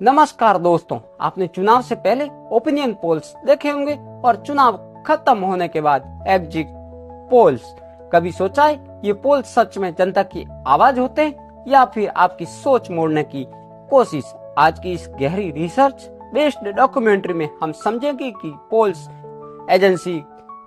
नमस्कार दोस्तों, आपने चुनाव से पहले ओपिनियन पोल्स देखे होंगे और चुनाव खत्म होने के बाद एग्जिट पोल्स। कभी सोचा है ये पोल्स सच में जनता की आवाज होते हैं या फिर आपकी सोच मोड़ने की कोशिश? आज की इस गहरी रिसर्च बेस्ड डॉक्यूमेंट्री में हम समझेंगे कि पोल्स एजेंसी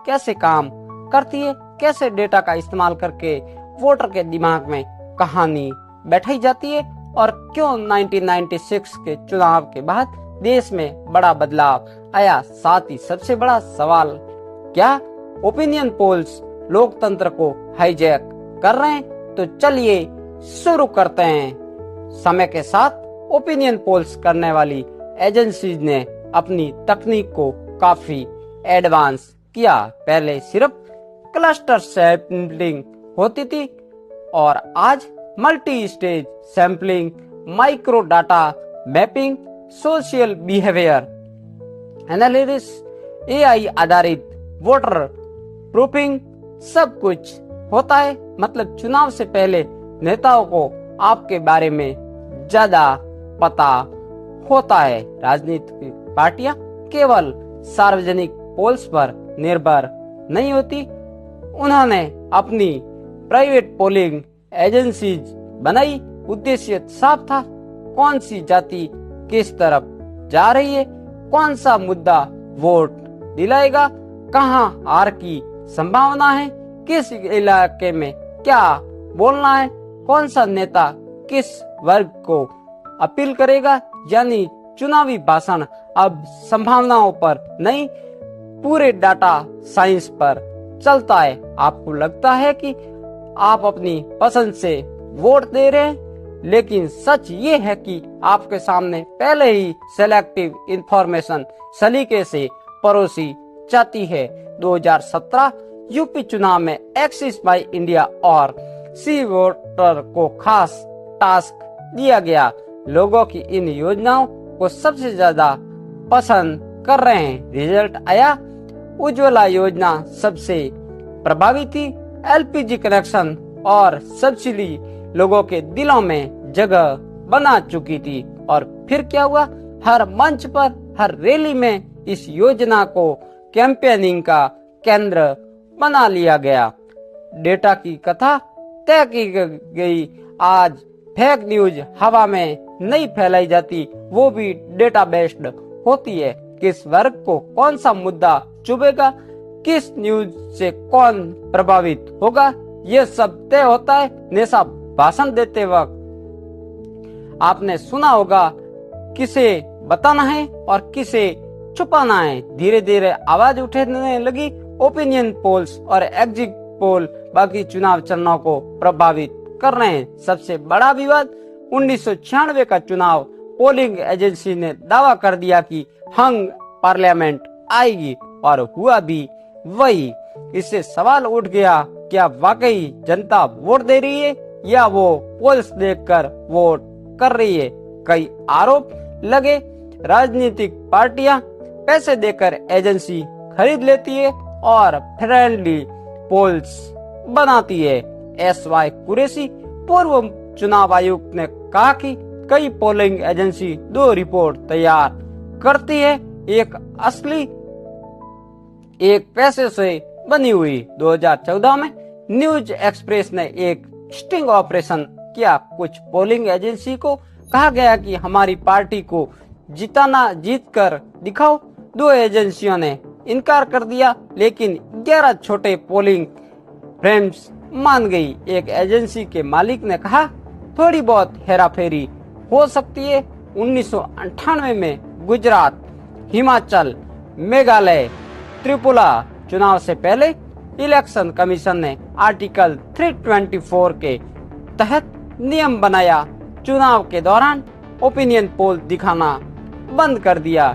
कैसे काम करती है, कैसे डेटा का इस्तेमाल करके वोटर के दिमाग में कहानी बैठाई जाती है और क्यों 1996 के चुनाव के बाद देश में बड़ा बदलाव आया। साथ ही सबसे बड़ा सवाल, क्या ओपिनियन पोल्स लोकतंत्र को हाईजैक कर रहे हैं? तो चलिए शुरू करते हैं। समय के साथ ओपिनियन पोल्स करने वाली एजेंसीज ने अपनी तकनीक को काफी एडवांस किया। पहले सिर्फ क्लस्टर सैंपलिंग होती थी और आज multi stage sampling, micro data mapping, social behaviour analysis, AI आधारित वोटर प्रूफिंग, सब कुछ होता है। मतलब चुनाव से पहले नेताओं को आपके बारे में ज्यादा पता होता है। राजनीतिक पार्टियां केवल सार्वजनिक पोल्स पर निर्भर नहीं होती, उन्होंने अपनी प्राइवेट पोलिंग एजेंसीज बनाई। उद्देश्य साफ था, कौन सी जाति किस तरफ जा रही है, कौन सा मुद्दा वोट दिलाएगा, कहां हार की संभावना है, किस इलाके में क्या बोलना है, कौन सा नेता किस वर्ग को अपील करेगा। यानी चुनावी भाषण अब संभावनाओं पर नहीं, पूरे डाटा साइंस पर चलता है। आपको लगता है कि आप अपनी पसंद से वोट दे रहे हैं, लेकिन सच ये है कि आपके सामने पहले ही सेलेक्टिव इंफॉर्मेशन सलीके से परोसी जाती है। 2017 यूपी चुनाव में एक्सिस बाय इंडिया और सी वोटर को खास टास्क दिया गया। लोगों की इन योजनाओं को सबसे ज्यादा पसंद कर रहे हैं। रिजल्ट आया, उज्ज्वला योजना सबसे प्रभावी थी। एलपीजी कनेक्शन और सब्सिडी लोगों के दिलों में जगह बना चुकी थी। और फिर क्या हुआ, हर मंच पर, हर रैली में इस योजना को कैंपेनिंग का केंद्र बना लिया गया। डेटा की कथा तय की गई। आज फेक न्यूज हवा में नहीं फैलाई जाती, वो भी डेटा बेस्ड होती है। किस वर्ग को कौन सा मुद्दा चुभेगा, किस न्यूज से कौन प्रभावित होगा, ये सब तय होता है नेता भाषण देते वक्त। आपने सुना होगा किसे बताना है और किसे छुपाना है। धीरे धीरे आवाज उठने लगी। ओपिनियन पोल्स और एग्जिट पोल बाकी चुनाव चरणों को प्रभावित कर रहे हैं। सबसे बड़ा विवाद 1996 का चुनाव। पोलिंग एजेंसी ने दावा कर दिया कि हंग पार्लियामेंट आएगी और हुआ भी वही। इससे सवाल उठ गया, क्या वाकई जनता वोट दे रही है या वो पोल्स देखकर वोट कर रही है? कई आरोप लगे, राजनीतिक पार्टियां पैसे देकर एजेंसी खरीद लेती है और फ्रेंडली पोल्स बनाती है। एसवाई कुरैशी, पूर्व चुनाव आयुक्त, ने कहा कि कई पोलिंग एजेंसी दो रिपोर्ट तैयार करती है, एक असली, एक पैसे से बनी हुई। 2014 में न्यूज एक्सप्रेस ने एक स्टिंग ऑपरेशन किया। कुछ पोलिंग एजेंसी को कहा गया कि हमारी पार्टी को जीत कर दिखाओ। दो एजेंसियों ने इनकार कर दिया, लेकिन 11 छोटे पोलिंग फ्रेम्स मान गई। एक एजेंसी के मालिक ने कहा, थोड़ी बहुत हेराफेरी हो सकती है। 1998 में गुजरात, हिमाचल, मेघालय, त्रिपुरा चुनाव से पहले इलेक्शन कमीशन ने आर्टिकल 324 के तहत नियम बनाया। चुनाव के दौरान ओपिनियन पोल दिखाना बंद कर दिया।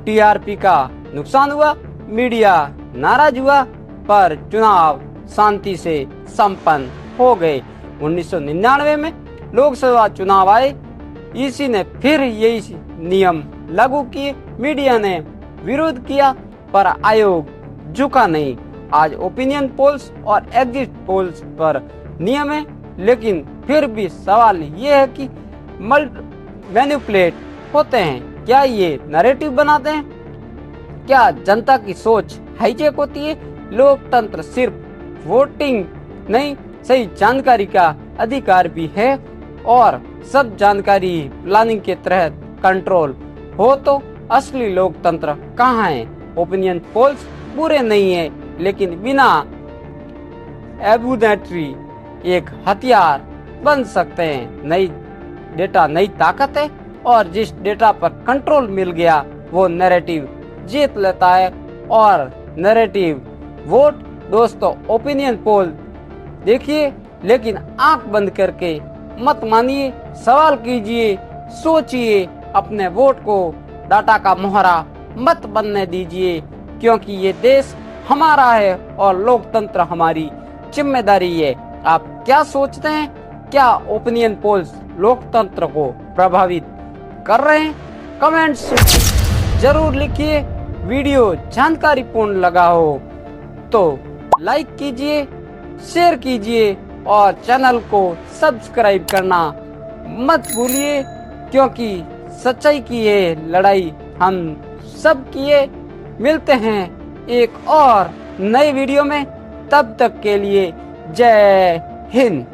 टीआरपी का नुकसान हुआ, मीडिया नाराज हुआ, पर चुनाव शांति से संपन्न हो गए। 1999 में लोकसभा चुनाव आए, ईसी ने फिर यही नियम लागू किए। मीडिया ने विरोध किया पर आयोग झुका नहीं। आज ओपिनियन पोल्स और एग्जिट पोल्स पर नियम है, लेकिन फिर भी सवाल ये है कि मैनिपुलेट होते हैं, क्या ये नैरेटिव बनाते हैं? क्या जनता की सोच हाईजेक होती है? लोकतंत्र सिर्फ वोटिंग नहीं, सही जानकारी का अधिकार भी है, और सब जानकारी प्लानिंग के तहत कंट्रोल हो तो असली लोकतंत्र कहाँ है? ओपिनियन पोल्स बुरे नहीं है, लेकिन बिना एबुनेटरी एक हथियार बन सकते हैं। नई डेटा नई ताकत है, और जिस डेटा पर कंट्रोल मिल गया वो नैरेटिव जीत लेता है, और नैरेटिव वोट। दोस्तों, ओपिनियन पोल देखिए, लेकिन आंख बंद करके मत मानिए, सवाल कीजिए, सोचिए, अपने वोट को डाटा का मोहरा मत बनने दीजिए, क्योंकि ये देश हमारा है और लोकतंत्र हमारी जिम्मेदारी है। आप क्या सोचते हैं? क्या ओपिनियन पोल्स लोकतंत्र को प्रभावित कर रहे हैं? कमेंट्स जरूर लिखिए। वीडियो जानकारीपूर्ण लगा हो तो लाइक कीजिए, शेयर कीजिए, और चैनल को सब्सक्राइब करना मत भूलिए, क्योंकि सच्चाई की ये लड़ाई हम सब किए। मिलते हैं एक और नई वीडियो में, तब तक के लिए जय हिंद।